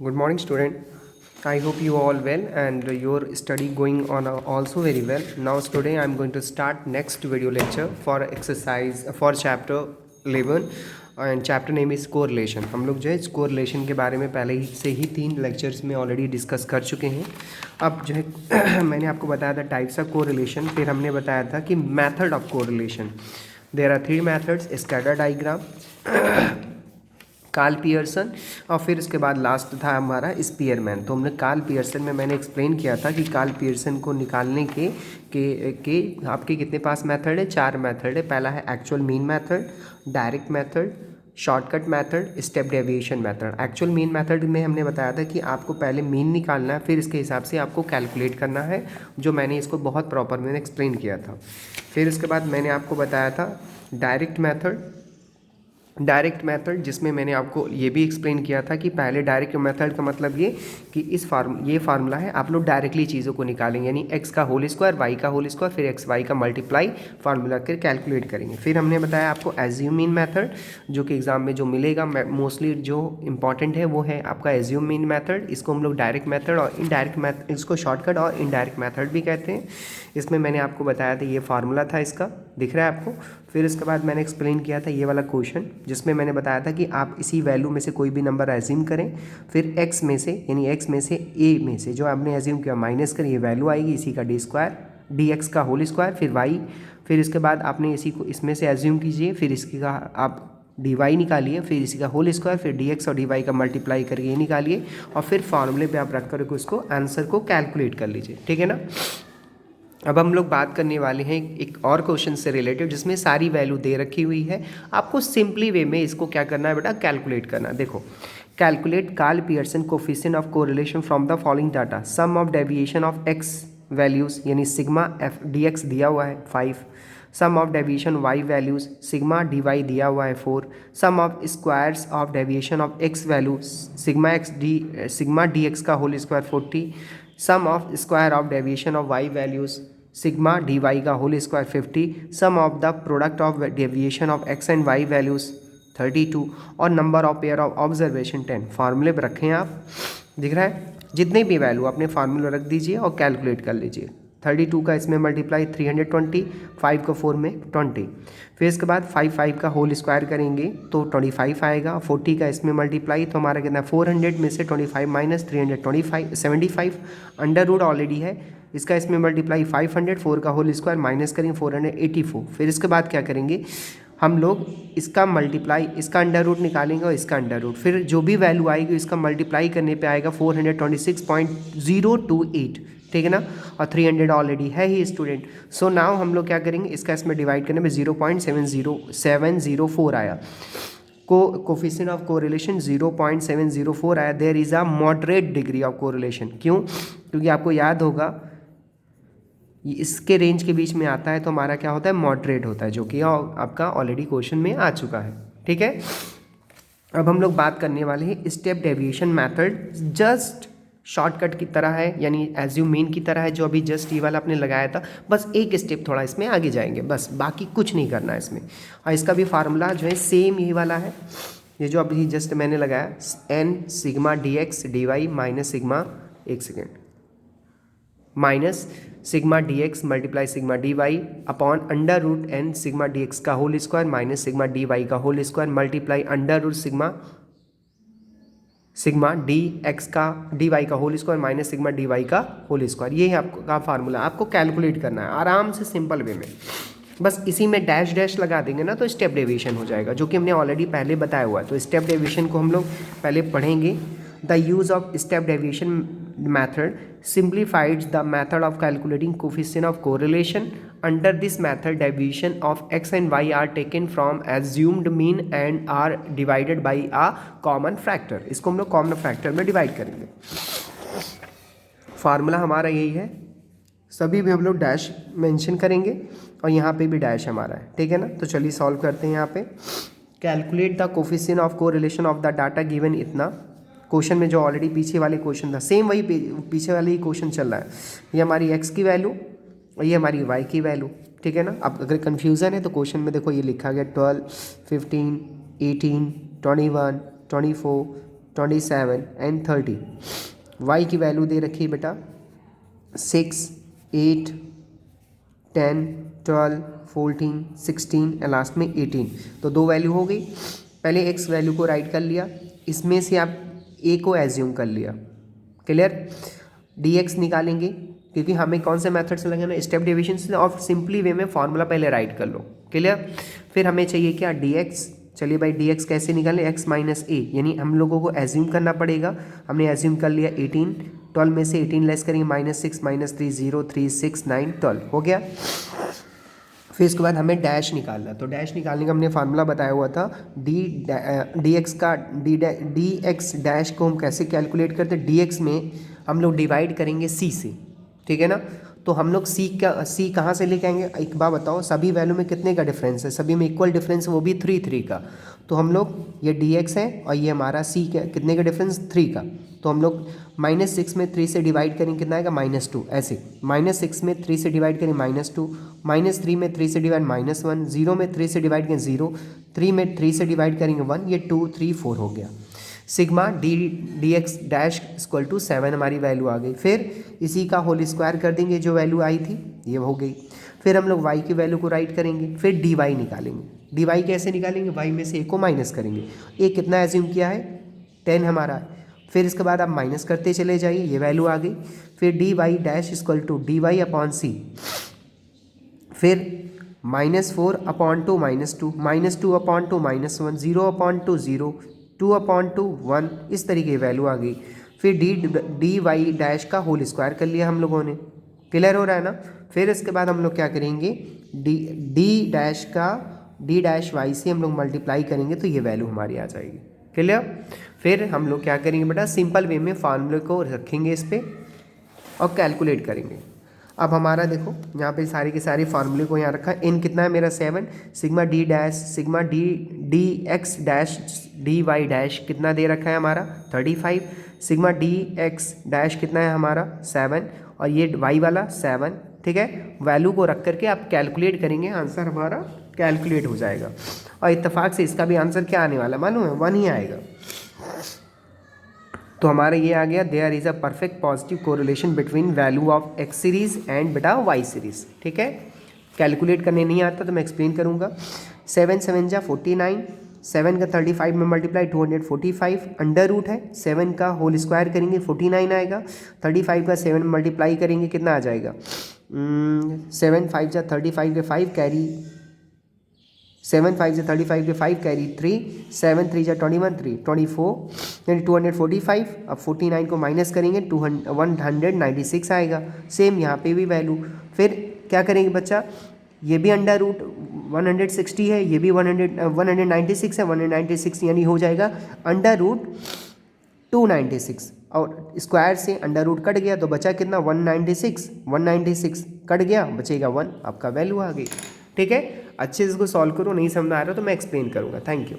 Good morning, student. I hope you all well and your study going on also very well. Now, today I am going to start next video lecture for exercise for chapter 11 and chapter name is correlation. हम लोग जो है correlation के बारे में पहले ही से ही 3 lectures में ऑलरेडी डिस्कस कर चुके हैं. अब जो है मैंने आपको बताया था टाइप्स ऑफ कोरिलेशन, फिर हमने बताया था कि method of correlation. There are 3 methods: scatter diagram, Karl Pearson और फिर उसके बाद लास्ट था हमारा स्पीयरमैन. तो हमने कार्ल पियर्सन में मैंने एक्सप्लेन किया था कि कार्ल पियर्सन को निकालने के आपके कितने पास मेथड है. 4 मेथड है. पहला है actual mean method, direct method, shortcut method, step deviation method. Actual mean method में हमने बताया था कि आपको पहले मीन निकालना है, फिर इसके हिसाब से आपको कैलकुलेट करना है, जो मैंने इसको बहुत प्रॉपर मैंने एक्सप्लेन किया था. फिर उसके बाद मैंने आपको बताया था डायरेक्ट मेथड जिसमें मैंने आपको ये भी एक्सप्लेन किया था कि पहले डायरेक्ट मेथड का मतलब ये कि ये फार्मूला है, आप लोग डायरेक्टली चीज़ों को निकालेंगे, यानी x का होल स्क्वायर, y का होल स्क्वायर, फिर एक्स वाई का मल्टीप्लाई फार्मूला कर कैलकुलेट करेंगे. फिर हमने बताया आपको एज्यूम मीन मेथड, जो कि एग्जाम में जो मिलेगा मोस्टली जो इंपॉर्टेंट है वो है आपका एज्यूम मीन मेथड. इसको हम लोग डायरेक्ट मेथड और इनडायरेक्ट मेथड, इसको शॉर्टकट और इनडायरेक्ट मेथड भी कहते हैं. इसमें मैंने आपको बताया था ये फार्मूला था, इसका दिख रहा है आपको. फिर इसके बाद मैंने एक्सप्लेन किया था ये वाला क्वेश्चन, जिसमें मैंने बताया था कि आप इसी वैल्यू में से कोई भी नंबर एज्यूम करें, फिर x में से यानी x में से a में से जो आपने एज्यूम किया माइनस करें, ये वैल्यू आएगी इसी का dx का होल स्क्वायर, फिर y, फिर इसके बाद आपने इसी को इसमें से एज्यूम कीजिए, फिर इसकी का आप dy निकालिए, फिर इसी का होल स्क्वायर, फिर dx और dy का मल्टीप्लाई करके ये निकालिए, और फिर फार्मूले पे आप रख कर उसको आंसर को कैलकुलेट कर लीजिए. ठीक है ना. अब हम लोग बात करने वाले हैं एक और क्वेश्चन से रिलेटेड, जिसमें सारी वैल्यू दे रखी हुई है. आपको सिंपली वे में इसको क्या करना है बेटा, कैलकुलेट करना है. देखो, calculate Karl Pearson coefficient of correlation from the following data. Sum of deviation of X values यानी सिग्मा एफ डी एक्स दिया हुआ है 5. Sum of deviation Y values sigma D Y दिया हुआ है 4. Sum of squares of deviation of X value sigma D X का whole square 40. Sum of square of deviation of Y values sigma D Y का whole square 50. Sum of the product of deviation of x and y values 32. और number of pair of observation 10. फार्मूले पर रखें आप, दिख रहा है. जितने भी वैल्यू अपने फार्मूला रख दीजिए और कैलकुलेट कर लीजिए. 32 का इसमें मल्टीप्लाई 320, 5 को 4 में 20. फिर इसके बाद 5 का होल स्क्वायर करेंगे तो 25 आएगा. 40 का इसमें मल्टीप्लाई तो हमारा कितना 400 में से 25 माइनस 325 75. अंडर रूट ऑलरेडी है, इसका इसमें मल्टीप्लाई 500, 4 का होल स्क्वायर माइनस करेंगे 484. फिर इसके बाद क्या करेंगे हम लोग, इसका मल्टीप्लाई, इसका अंडर रूट निकालेंगे और इसका अंडर रूट, फिर जो भी वैल्यू आएगी इसका मल्टीप्लाई करने पे आएगा 426.028. ठीक है ना. और 300 ऑलरेडी है ही स्टूडेंट. सो नाउ हम लोग क्या करेंगे, इसका इसमें डिवाइड करने में 0.704 आया. कोफिशिएंट ऑफ कोरिलेशन 0.704 आया. There is a moderate degree of correlation. क्यों? क्योंकि आपको याद होगा ये इसके रेंज के बीच में आता है तो हमारा क्या होता है, मॉडरेट होता है, जो कि आपका ऑलरेडी क्वेश्चन में आ चुका है. ठीक है. अब हम लोग बात करने वाले हैं step deviation method. Just shortcut की तरह है, यानी एज्यूम मीन की तरह है, जो अभी जस्ट ये वाला आपने लगाया था. बस एक स्टेप थोड़ा इसमें आगे जाएंगे, बस बाकी कुछ नहीं करना है इसमें. और इसका भी फार्मूला जो है सेम यही वाला है, ये जो अभी जस्ट मैंने लगाया, N sigma D X D Y minus sigma, एक second, minus sigma D X multiply sigma D Y upon under root N sigma D X का whole square minus sigma D Y का whole square multiply under root sigma D X का D Y का whole square minus sigma D Y का whole square. ये है आपका formula. आपको calculate करना है आराम से सिंपल वे में. बस इसी में डैश डैश लगा देंगे ना तो स्टेप डेविएशन हो जाएगा, जो कि हमने ऑलरेडी पहले बताया हुआ है. तो स्टेप डेविएशन को हम लोग पहले पढ़ेंगे. The use of step deviation method simplifies the method of calculating coefficient of correlation. Under this method, deviation of x and y are taken from assumed mean and are divided by a common factor. इसको हम लोग common factor में divide करेंगे. Formula हमारा यही है, सभी भी हम लोग डैश मेंशन करेंगे और यहाँ पे भी डैश हमारा है. ठीक है ना. तो चलिए सॉल्व करते हैं. यहाँ पे calculate the coefficient of correlation of the data given. इतना क्वेश्चन में जो ऑलरेडी पीछे वाले क्वेश्चन था सेम वही पीछे वाले ही क्वेश्चन चल रहा है. ये हमारी x की वैल्यू और ये हमारी y की वैल्यू. ठीक है ना. अब अगर कन्फ्यूज़न है तो क्वेश्चन में देखो ये लिखा गया 12, 15, 18, 21, 24, 27 एंड 30। y की वैल्यू दे रखी है बेटा 6, 8, 10, 12, 14, 16 एंड लास्ट में 18। तो दो वैल्यू हो गई। पहले x वैल्यू को राइट कर लिया, इसमें से आप a को एज्यूम कर लिया। क्लियर? dx निकालेंगे क्योंकि हमें कौन से मेथड से लगाना, स्टेप डिवीजन से, और सिंपली वे में फॉर्मूला पहले राइट कर लो। क्लियर? फिर हमें चाहिए क्या, dx। चलिए भाई dx कैसे निकालें, x माइनस a, यानी हम लोगों को एज्यूम करना पड़ेगा। हमने एज्यूम कर लिया 18, 12 में से 18 लेस करेंगे -6 -3 0 3 6 9 12 हो गया। फिर इसके बाद हमें डैश निकालना, तो डैश निकालने का हमने फार्मूला बताया हुआ था डी एक्स का डी एक्स डैश को हम कैसे कैलकुलेट करते हैं, डी एक्स में हम लोग डिवाइड करेंगे सी से, ठीक है ना। तो हम लोग सी कहाँ से लेके आएंगे, एक बार बताओ, सभी वैल्यू में कितने का डिफरेंस है, सभी में इक्वल डिफरेंस है, वो भी 3 3 का। तो हम लोग ये डी एक्स है और ये हमारा सी का कितने का डिफरेंस, 3 का। तो हम लोग -6 में 3 से डिवाइड करेंगे, कितना आएगा -2, ऐसे -6 में 3 से डिवाइड करें -2, -3 में 3 से डिवाइड -1, 0 में 3 से डिवाइड करें 0, 3 में 3 से डिवाइड करेंगे 1, ये 2 3 4 हो गया। Sigma D x dash equal to 7 हमारी वैल्यू आ गई। फिर इसी का होल स्क्वायर कर देंगे, जो वैल्यू आई थी ये हो गई। फिर हम लोग y की वैल्यू को राइट करेंगे, फिर dy निकालेंगे। dy कैसे निकालेंगे, y में से a को माइनस करेंगे। a कितना एज्यूम किया है, 10 हमारा है। फिर इसके बाद आप माइनस करते चले जाइए, ये वैल्यू आ गई। फिर dy dash equal to dy upon C, फिर -4 upon two -2, -2 upon two -1, 0 upon two 0, 2 upon two 1, इस तरीके की वैल्यू आ गई। फिर डी वाई डैश का होल स्क्वायर कर लिया हम लोगों ने। क्लियर हो रहा है ना। फिर इसके बाद हम लोग क्या करेंगे, डी डैश वाई से हम लोग मल्टीप्लाई करेंगे, तो ये वैल्यू हमारी आ जाएगी। क्लियर? फिर हम लोग क्या करेंगे बेटा, सिंपल वे में फार्मूले को रखेंगे इस पर और कैलकुलेट करेंगे। अब हमारा देखो यहाँ पे सारी के सारी फार्मूले को यहाँ रखा। इन कितना है मेरा 7, sigma d dash sigma D x dash d Y dash कितना दे रखा है हमारा 35, सिग्मा डी एक्स डैश कितना है हमारा 7, और ये वाई वाला 7। ठीक है, वैल्यू को रख करके आप कैलकुलेट करेंगे, आंसर हमारा कैलकुलेट हो जाएगा। और इत्तेफाक से इसका भी आंसर क्या आने वाला मालूम है, 1 ही आएगा। तो हमारा ये आ गया, there is a perfect positive correlation between value of x series and बेटा वाई सीरीज़। ठीक है, कैलकुलेट करने नहीं आता तो मैं एक्सप्लेन करूँगा। 7 7 जा 49, 7 का 35 में मल्टीप्लाई 245, अंडर रूट है, 7 का होल स्क्वायर करेंगे 49 आएगा, 35 का 7 में मल्टीप्लाई करेंगे कितना आ जाएगा, 7 5 जा 35 के 5 कैरी, 7 5 से 35 के 5 कैरी 3, 7 3 जा 21 3 24, यानी 245। अब 49 को माइनस करेंगे 196 आएगा। सेम यहाँ पे भी वैल्यू। फिर क्या करेंगे बच्चा, ये भी अंडर रूट 160 है, ये भी 196 है, 196 यानी हो जाएगा अंडर रूट 296, और स्क्वायर से अंडर रूट कट गया तो बचा कितना 196 कट गया, बचेगा 1, आपका वैल्यू आ गई। ठीक है, अच्छे से इसको सॉल्व करो, नहीं समझ आ रहा तो मैं एक्सप्लेन करूँगा। Thank you.